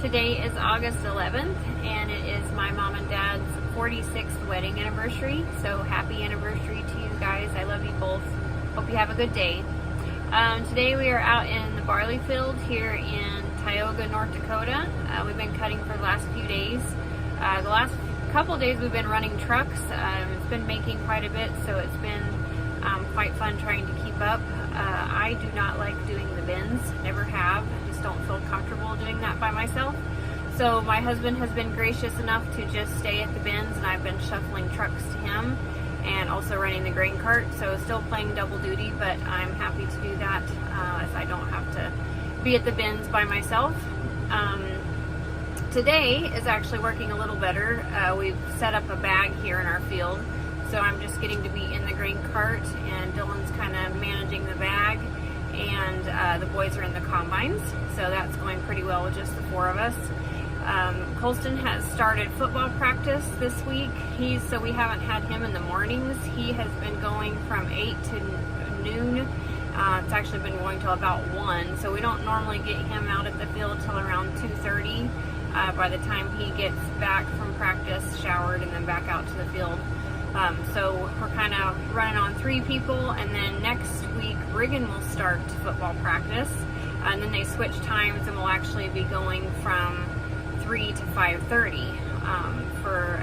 Today is August 11th, and it is my mom and dad's 46th wedding anniversary. So happy anniversary to you guys. I love you both. Hope you have a good day. Today we are out in the barley field here in Tioga, North Dakota. We've been cutting for the last few days. The last couple of days we've been running trucks. It's been making quite a bit, so it's been quite fun trying to keep up. I do not like doing the bins, never have. I just don't feel comfortable doing that by myself. So my husband has been gracious enough to just stay at the bins, and I've been shuffling trucks to him and also running the grain cart. So still playing double duty, but I'm happy to do that as I don't have to be at the bins by myself. Today is actually working a little better. We've set up a bag here in our field, so I'm just getting to be in the grain cart, and Dylan's kind of managing the bag, and the boys are in the combines, so that's going pretty well with just the four of us. Colston has started football practice this week. So we haven't had him in the mornings. He has been going from 8 to noon. It's actually been going till about 1, so we don't normally get him out at the field till around 2:30 by the time he gets back from practice, showered, and then back out to the field. So we're kind of running on 3 people, and then next week Riggin will start football practice, and then they switch times, and we'll actually be going from 3 to 5:30 for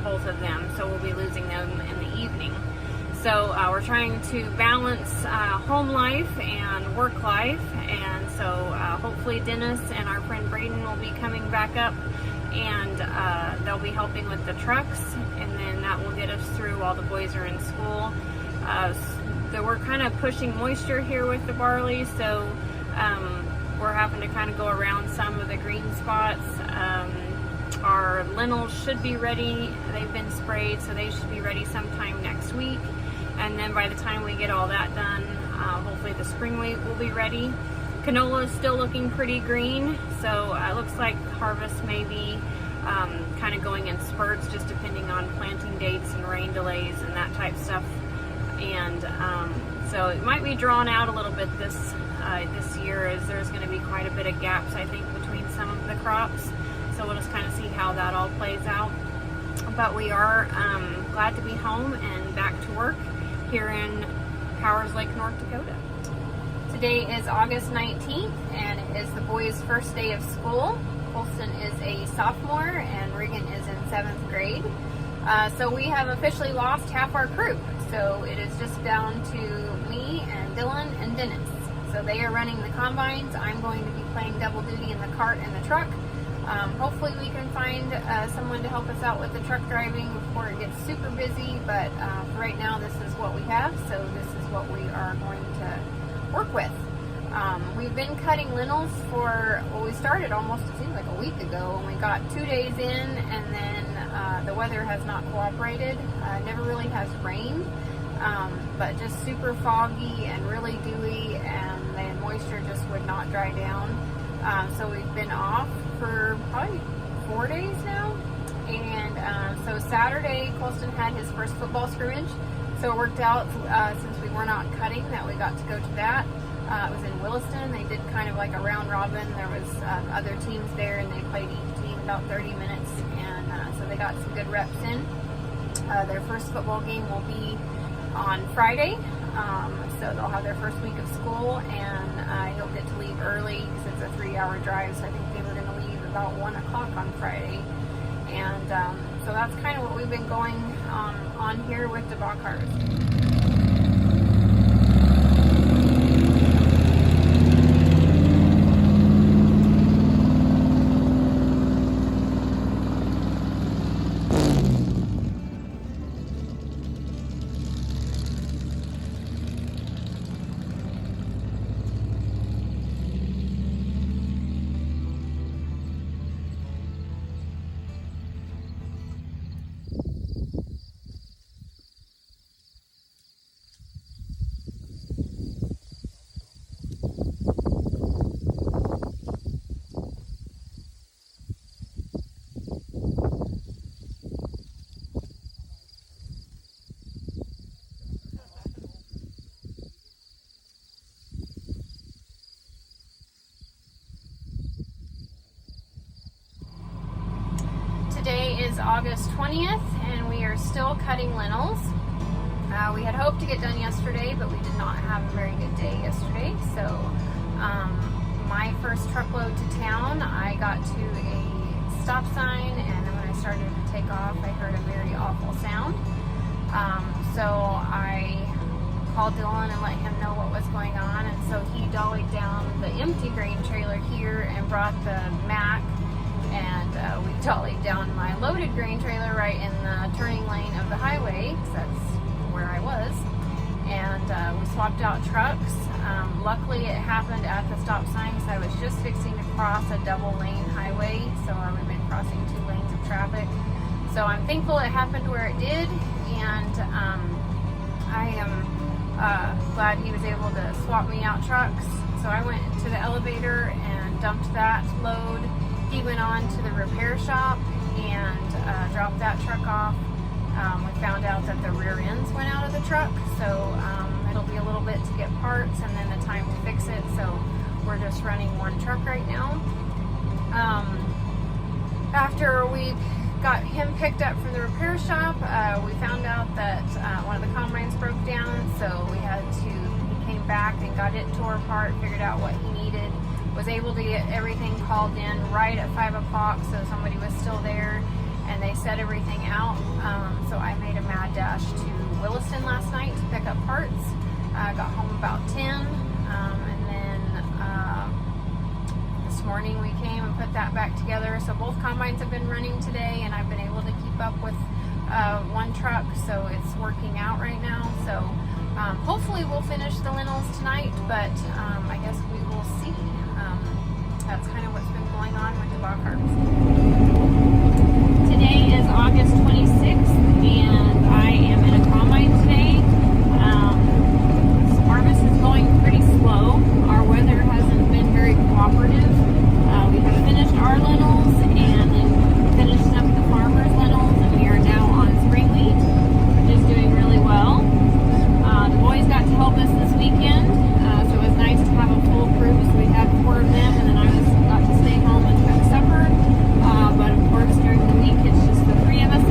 both of them, so we'll be losing them in the evening. So we're trying to balance home life and work life, and so hopefully Dennis and our friend Braden will be coming back up, and they'll be helping with the trucks, and then that will get us through while the boys are in school. So we're kind of pushing moisture here with the barley, so we're having to kind of go around some of the green spots. Our lentils should be ready. They've been sprayed, so they should be ready sometime next week. And then by the time we get all that done, hopefully the spring wheat will be ready. Canola is still looking pretty green, so it looks like harvest may be kind of going in spurts, just depending on planting dates and rain delays and that type stuff. And so it might be drawn out a little bit this year, as there's going to be quite a bit of gaps, I think, between some of the crops. So we'll just kind of see how that all plays out. But we are glad to be home and back to work here in Powers Lake, North Dakota. Today is August 19th, and it is the boys' first day of school. Colston is a sophomore, and Riggin is in 7th grade. So we have officially lost half our crew. So it is just down to me and Dylan and Dennis. So they are running the combines. I'm going to be playing double duty in the cart and the truck. Hopefully we can find someone to help us out with the truck driving before it gets super busy, but for right now this is what we have, so this is what we are going to work with. We've been cutting lentils we started almost, it seems like a week ago, and we got 2 days in, and then the weather has not cooperated. Never really has rained, but just super foggy and really dewy, and the moisture just would not dry down. So we've been off for probably 4 days now, and so Saturday Colston had his first football scrimmage, so it worked out since we were not cutting that we got to go to that. It was in Williston. They did kind of like a round robin. There was other teams there, and they played each team about 30 minutes, and so they got some good reps in. Their first football game will be on Friday, so they'll have their first week of school, and he'll get to leave early because it's a 3-hour drive, so I think they were going to leave about 1 o'clock on Friday. And so that's kind of what we've been going on here with DeBock Harvesting. is August 20th, and we are still cutting lintels. We had hoped to get done yesterday, but we did not have a very good day yesterday. So my first truckload to town, I got to a stop sign, and when I started to take off, I heard a very awful sound. So I called Dylan and let him know what was going on, and so he dollied down the empty grain trailer here and brought the Mack, and we dollied down my loaded grain trailer right in the turning lane of the highway, because that's where I was, and we swapped out trucks. Luckily it happened at the stop sign, because I was just fixing to cross a double lane highway, so I would have been crossing 2 lanes of traffic. So I'm thankful it happened where it did, and I am glad he was able to swap me out trucks. So I went to the elevator and dumped that load. He went on to the repair shop and dropped that truck off. We found out that the rear ends went out of the truck, so it'll be a little bit to get parts and then the time to fix it. So we're just running one truck right now. After we got him picked up from the repair shop, we found out that one of the combines broke down, so he came back and got it tore apart, figured out what he needed, was able to get everything called in right at 5 o'clock, so somebody was still there, and they set everything out. So I made a mad dash to Williston last night to pick up parts. Got home about 10, and then this morning we came and put that back together. So both combines have been running today, and I've been able to keep up with one truck, so it's working out right now. So hopefully we'll finish the lintels tonight, but I guess we will see. That's kind of what's been going on with DeBock Harvesting. Today is August 26th, and I am in a combine today. Harvest is going pretty slow. Our weather hasn't been very cooperative. We have finished our lintels and then finished up the farmer's lintels, and we are now on spring wheat, which is doing really well. The boys got to help us this weekend, so it was nice to have a full crew. So we had 4 of them, and then I got to stay home and cook supper. But of course, during the week, it's just the 3 of us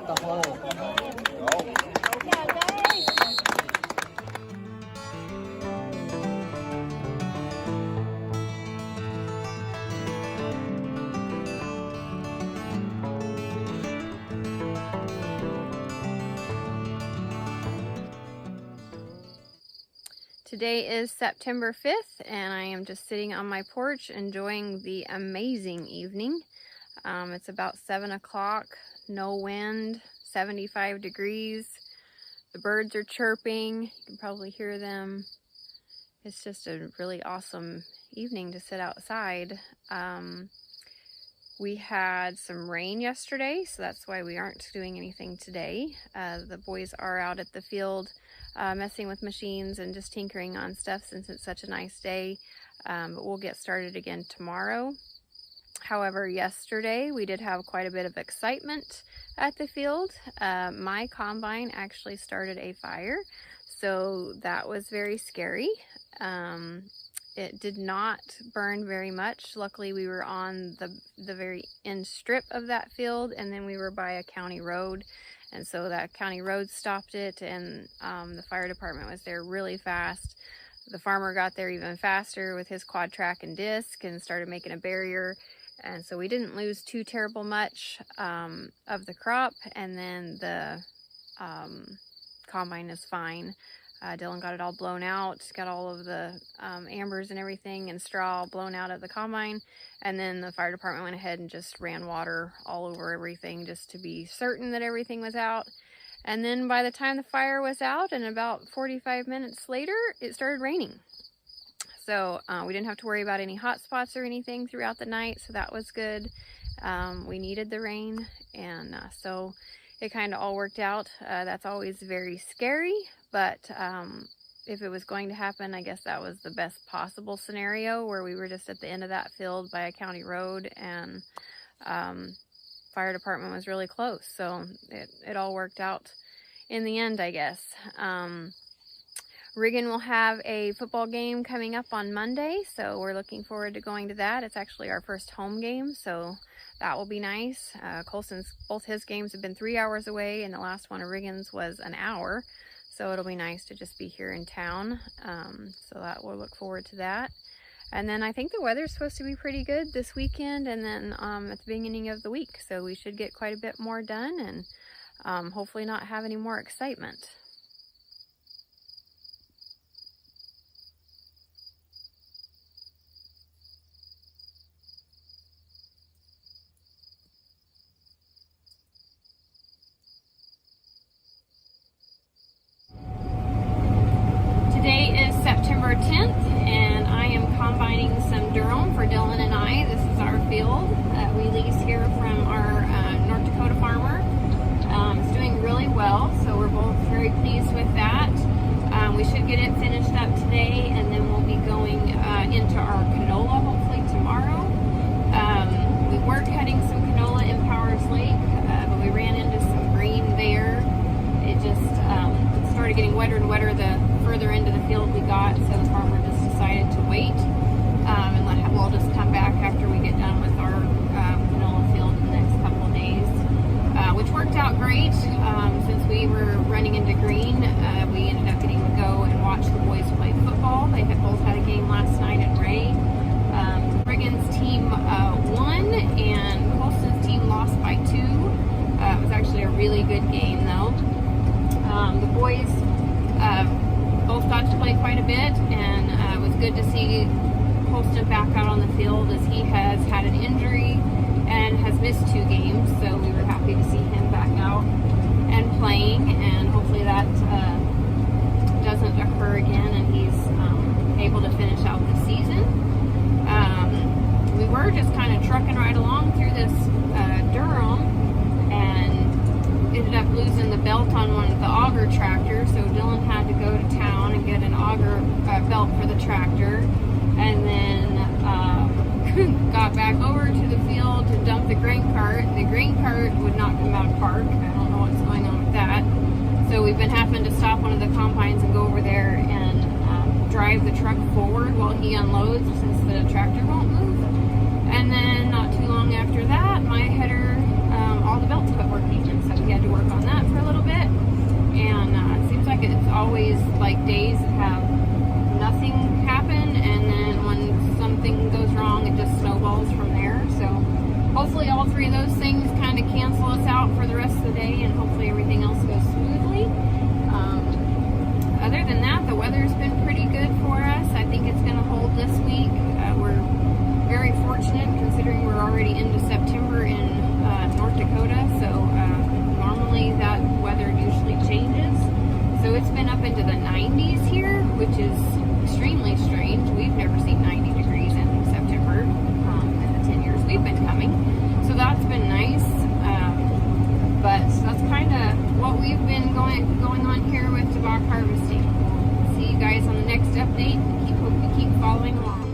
the hole. Today is September 5th, and I am just sitting on my porch enjoying the amazing evening. It's about 7 o'clock, no wind, 75 degrees. The birds are chirping. You can probably hear them. It's just a really awesome evening to sit outside. We had some rain yesterday, so that's why we aren't doing anything today. The boys are out at the field messing with machines and just tinkering on stuff since it's such a nice day. But we'll get started again tomorrow. However, yesterday we did have quite a bit of excitement at the field. My combine actually started a fire, so that was very scary. It did not burn very much. Luckily, we were on the very end strip of that field, and then we were by a county road, and so that county road stopped it, and the fire department was there really fast. The farmer got there even faster with his quad track and disc and started making a barrier. And so we didn't lose too terrible much of the crop, and then the combine is fine. Dylan got it all blown out, got all of the ambers and everything and straw blown out of the combine, and then the fire department went ahead and just ran water all over everything just to be certain that everything was out. And then by the time the fire was out, and about 45 minutes later, it started raining. So we didn't have to worry about any hot spots or anything throughout the night, so that was good. We needed the rain, and so it kind of all worked out. That's always very scary, but if it was going to happen, I guess that was the best possible scenario, where we were just at the end of that field by a county road, and fire department was really close, so it all worked out in the end, I guess. Riggin will have a football game coming up on Monday, so we're looking forward to going to that. It's actually our first home game, so that will be nice. Colson's, both his games have been 3 hours away, and the last one of Riggin's was an hour, so it'll be nice to just be here in town. So that we'll look forward to that. And then I think the weather's supposed to be pretty good this weekend, and then at the beginning of the week, so we should get quite a bit more done, and hopefully not have any more excitement. Today is September 10th, and I am combining some durum for Dylan and I. This is our field that we lease here from our North Dakota farmer. It's doing really well, so we're both very pleased with that. We should get it finished up today, and then we'll be going into our canola hopefully tomorrow. We were cutting some canola in Powers Lake, but we ran into some green there. It just started getting wetter and wetter the further into the field we got, so the farmer just decided to wait, and we'll just come back after we get done with our canola field in the next couple of days, which worked out great. Since we were running into green, we ended up getting to go and watch the boys play football. They had both had a game last night in Ray. Riggin's team won, and Colson's team lost by 2. It was actually a really good game though. The boys both got to play quite a bit, and it was good to see Colston back out on the field, as he has had an injury and has missed 2 games, so we were happy to see him back out and playing, and hopefully that doesn't occur again and he's able to finish out the season. We were just kind of trucking right along through this durum, and ended up losing the belt on one of the auger tractors, so Dylan had to go to town and get an auger belt for the tractor, and then got back over to the field to dump the grain cart. The grain cart would not come out of park. I don't know what's going on with that, so we've been having to stop one of the combines and go over there and drive the truck forward while he unloads, since the tractor won't move. And then not too long after that, my header, all the belts quit working, and so he had to work always like days that have nothing happen, and then when something goes wrong, it just snowballs from there. So hopefully all three of those things kind of cancel us out for the rest of the day, and hopefully everything else goes smoothly. Other than that, the weather's been pretty good for us. I think it's going to hold this week. We're very fortunate considering we're already into September in North Dakota, so normally that weather usually changes. So it's been up into the 90s here, which is extremely strange. We've never seen 90 degrees in September in the 10 years we've been coming. So that's been nice. But that's kind of what we've been going on here with DeBock Harvesting. See you guys on the next update. Hope you keep following along.